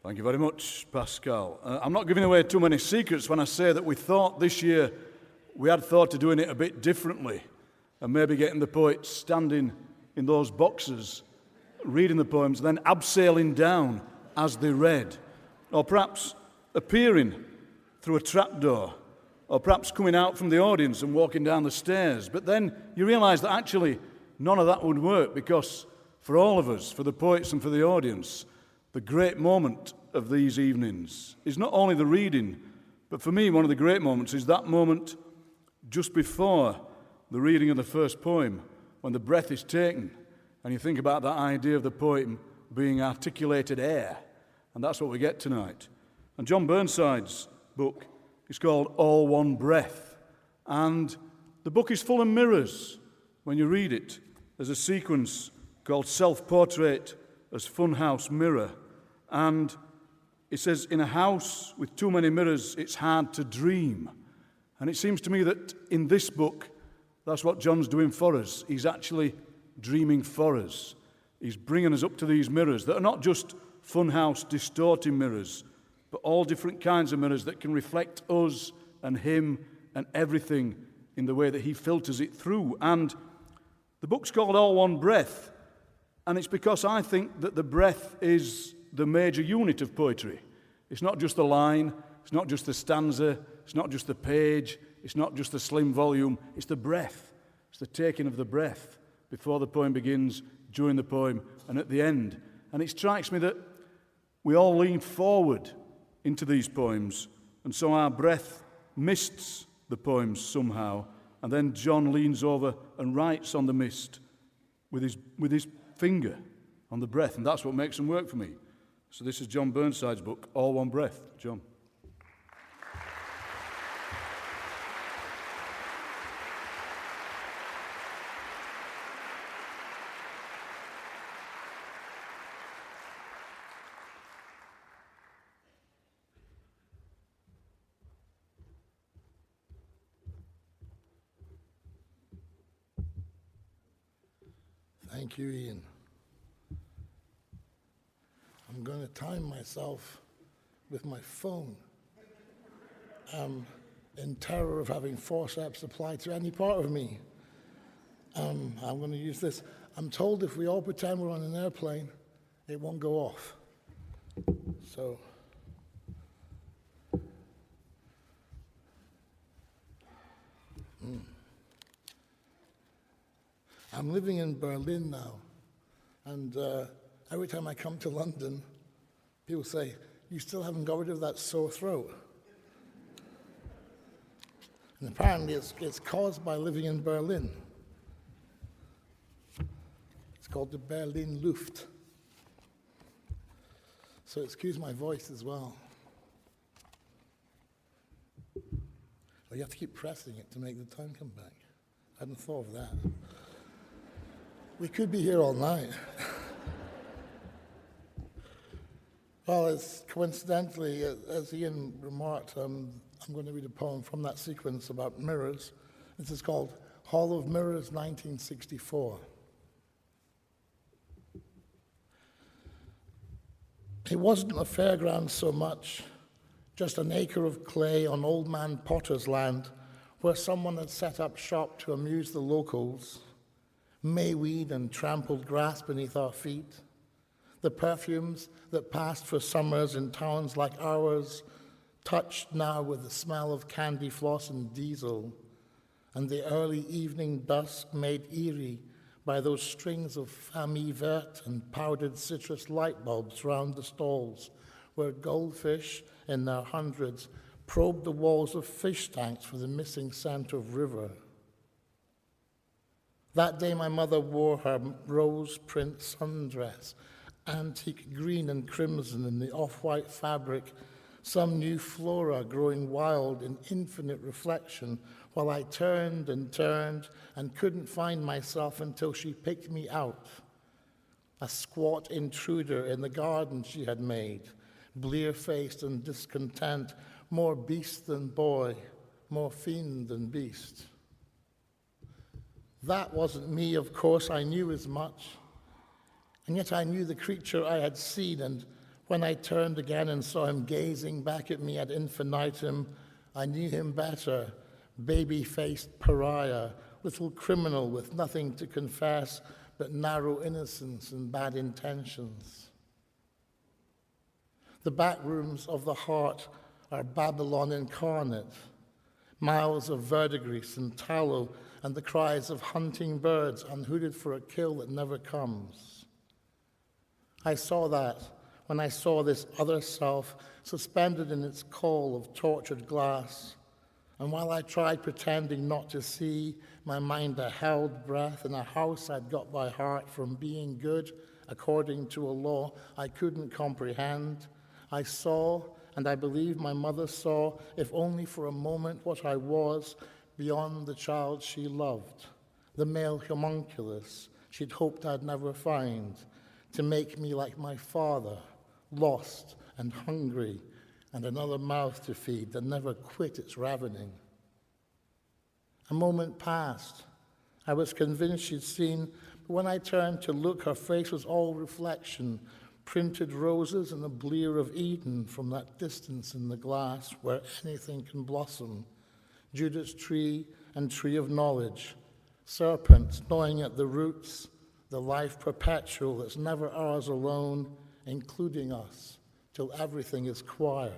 Thank you very much, Pascal. I'm not giving away too many secrets when I say that we thought this year we had thought of doing it a bit differently and maybe getting the poets standing in those boxes, reading the poems, then abseiling down as they read, or perhaps appearing through a trapdoor, or perhaps coming out from the audience and walking down the stairs. But then you realise that actually none of that would work, because for all of us, for the poets and for the audience, the great moment of these evenings is not only the reading, but for me one of the great moments is that moment just before the reading of the first poem, when the breath is taken and you think about that idea of the poem being articulated air, and that's what we get tonight. And John Burnside's book is called All One Breath, and the book is full of mirrors. When you read it, there's a sequence called Self-Portrait as Funhouse Mirror, and it says, in a house with too many mirrors, it's hard to dream. And it seems to me that in this book, that's what John's doing for us. He's actually dreaming for us. He's bringing us up to these mirrors that are not just funhouse distorting mirrors, but all different kinds of mirrors that can reflect us and him and everything in the way that he filters it through. And the book's called All One Breath, and it's because I think that the breath is the major unit of poetry. It's not just the line, it's not just the stanza, it's not just the page, it's not just the slim volume, it's the breath. It's the taking of the breath before the poem begins, during the poem, and at the end. And it strikes me that we all lean forward into these poems, and so our breath mists the poems somehow, and then John leans over and writes on the mist with his finger on the breath, and that's what makes them work for me. So this is John Burnside's book, All One Breath. John. Thank you, Ian. I'm going to time myself with my phone. I'm in terror of having forceps applied to any part of me. I'm going to use this. I'm told if we all pretend we're on an airplane, it won't go off. So, I'm living in Berlin now, and every time I come to London, people say, you still haven't got rid of that sore throat. And apparently it's caused by living in Berlin. It's called the Berlin Luft. So excuse my voice as well. Oh, you have to keep pressing it to make the time come back. I hadn't thought of that. We could be here all night. Well, it's coincidentally, as Ian remarked, I'm going to read a poem from that sequence about mirrors. This is called Hall of Mirrors, 1964. It wasn't a fairground so much, just an acre of clay on Old Man Potter's land where someone had set up shop to amuse the locals. Mayweed and trampled grass beneath our feet. The perfumes that passed for summers in towns like ours, touched now with the smell of candy floss and diesel, and the early evening dusk made eerie by those strings of famille verte and powdered citrus light bulbs round the stalls, where goldfish in their hundreds probed the walls of fish tanks for the missing scent of river. That day my mother wore her rose print sundress, antique green and crimson in the off-white fabric, some new flora growing wild in infinite reflection, while I turned and couldn't find myself until she picked me out, a squat intruder in the garden she had made, blear-faced and discontent, more beast than boy, more fiend than beast. That wasn't me, of course, I knew as much. And yet I knew the creature I had seen, and When I turned again and saw him gazing back at me ad infinitum, I knew him better, baby-faced pariah, little criminal with nothing to confess but narrow innocence and bad intentions. The back rooms of the heart are Babylon incarnate, miles of verdigris and tallow and the cries of hunting birds unhooded for a kill that never comes. I saw that when I saw this other self suspended in its coil of tortured glass, and while I tried pretending not to see, my mind a held breath in a house I'd got by heart from being good according to a law I couldn't comprehend, I saw, and I believe my mother saw, if only for a moment, what I was beyond the child she loved, the male homunculus she'd hoped I'd never find, to make me like my father, lost and hungry, and another mouth to feed that never quit its ravening. A moment passed. I was convinced she'd seen, but when I turned to look, her face was all reflection, printed roses and a blear of Eden from that distance in the glass where anything can blossom, Judah's tree and tree of knowledge, serpents gnawing at the roots, the life perpetual that's never ours alone, including us, till everything is quiet.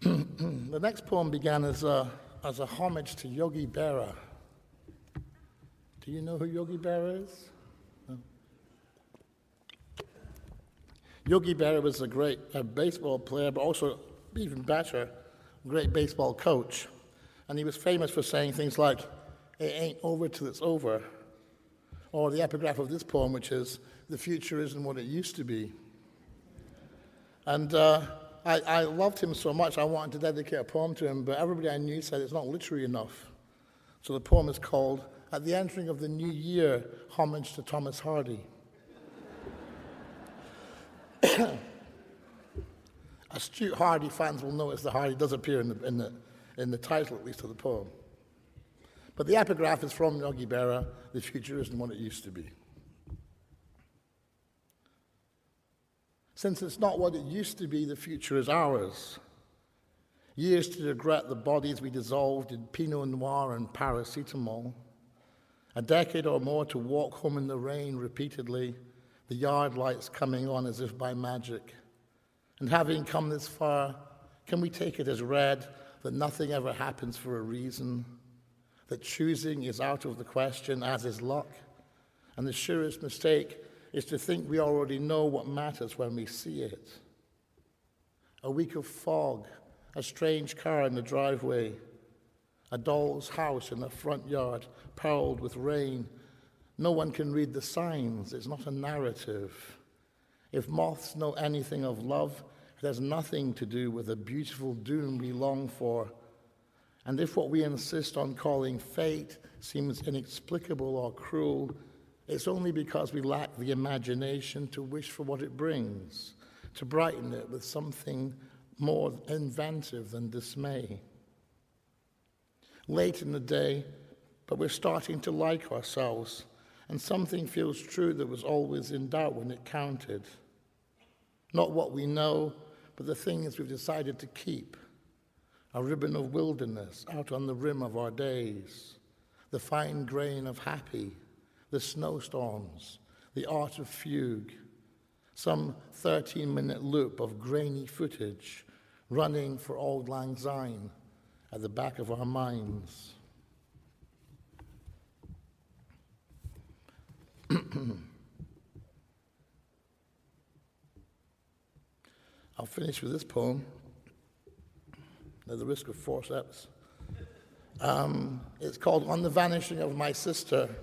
The next poem began as a homage to Yogi Berra. Do you know who Yogi Berra is? No. Yogi Berra was a great baseball player, but also, even better, a great baseball coach. And he was famous for saying things like, "It ain't over till it's over." Or the epigraph of this poem, which is, "The future isn't what it used to be." And I loved him so much, I wanted to dedicate a poem to him, but everybody I knew said it's not literary enough. So the poem is called, "At the Entering of the New Year, Homage to Thomas Hardy." Astute Hardy fans will notice that Hardy does appear in the title, at least, of the poem. But the epigraph is from Yogi Berra, "The future isn't what it used to be." Since it's not what it used to be, the future is ours. Years to regret the bodies we dissolved in Pinot Noir and paracetamol. A decade or more to walk home in the rain repeatedly, the yard lights coming on as if by magic. And having come this far, can we take it as read that nothing ever happens for a reason, that choosing is out of the question, as is luck, and the surest mistake is to think we already know what matters when we see it? A week of fog, a strange car in the driveway, a doll's house in the front yard, pearled with rain. No one can read the signs. It's not a narrative. If moths know anything of love, it has nothing to do with the beautiful doom we long for. And if what we insist on calling fate seems inexplicable or cruel, it's only because we lack the imagination to wish for what it brings, to brighten it with something more inventive than dismay. Late in the day, but we're starting to like ourselves, and something feels true that was always in doubt when it counted. Not what we know, but the things we've decided to keep. A ribbon of wilderness out on the rim of our days, the fine grain of happy, the snowstorms, the art of fugue, some 13-minute loop of grainy footage running for auld lang syne at the back of our minds. I'll finish with this poem, at the risk of forceps. It's called "On the Vanishing of My Sister,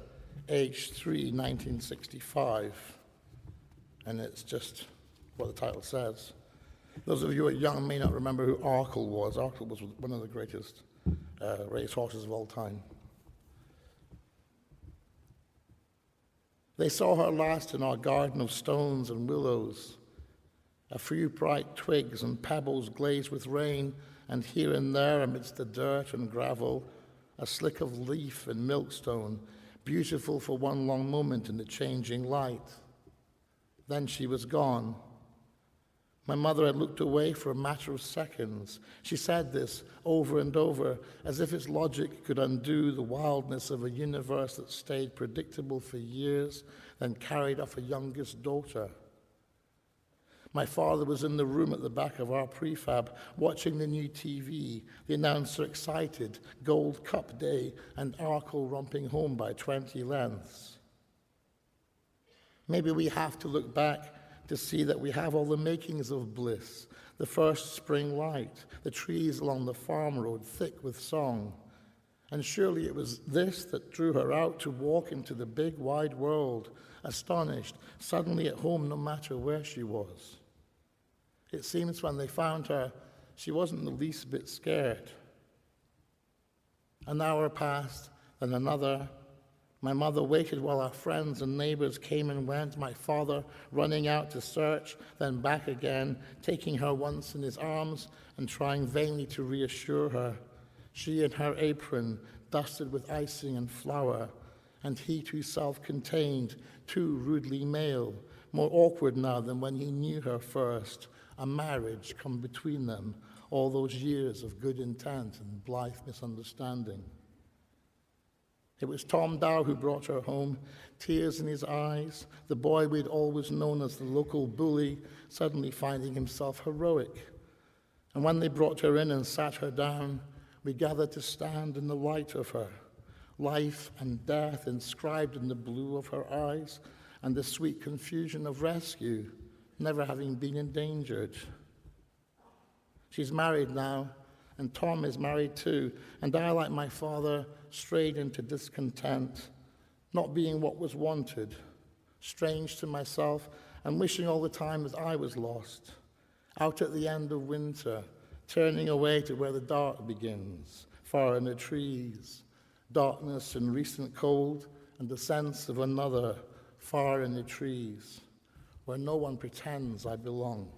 Age 3, 1965." And it's just what the title says. Those of you who are young may not remember who Arkle was. Arkle was one of the greatest racehorses of all time. They saw her last in our garden of stones and willows, a few bright twigs and pebbles glazed with rain, and here and there amidst the dirt and gravel, a slick of leaf and milkstone, beautiful for one long moment in the changing light. Then she was gone. My mother had looked away for a matter of seconds. She said this over and over, as if its logic could undo the wildness of a universe that stayed predictable for years, then carried off a youngest daughter. My father was in the room at the back of our prefab, watching the new TV, the announcer excited, Gold Cup Day, and Arkle romping home by 20 lengths. Maybe we have to look back to see that we have all the makings of bliss, the first spring light, the trees along the farm road thick with song. And surely it was this that drew her out to walk into the big wide world, astonished, suddenly at home no matter where she was. It seems when they found her, she wasn't the least bit scared. An hour passed, then another. My mother waited while our friends and neighbors came and went, my father running out to search, then back again, taking her once in his arms and trying vainly to reassure her. She in her apron, dusted with icing and flour, and he too self-contained, too rudely male, more awkward now than when he knew her first, a marriage come between them, all those years of good intent and blithe misunderstanding. It was Tom Dow who brought her home, tears in his eyes, the boy we'd always known as the local bully, suddenly finding himself heroic. And when they brought her in and sat her down, we gathered to stand in the light of her, life and death inscribed in the blue of her eyes, and the sweet confusion of rescue, never having been endangered. She's married now, and Tom is married too, and I, like my father, strayed into discontent, not being what was wanted, strange to myself, and wishing all the time that I was lost, out at the end of winter, turning away to where the dark begins, far in the trees, darkness and recent cold, and the sense of another, far in the trees, where no one pretends I belong.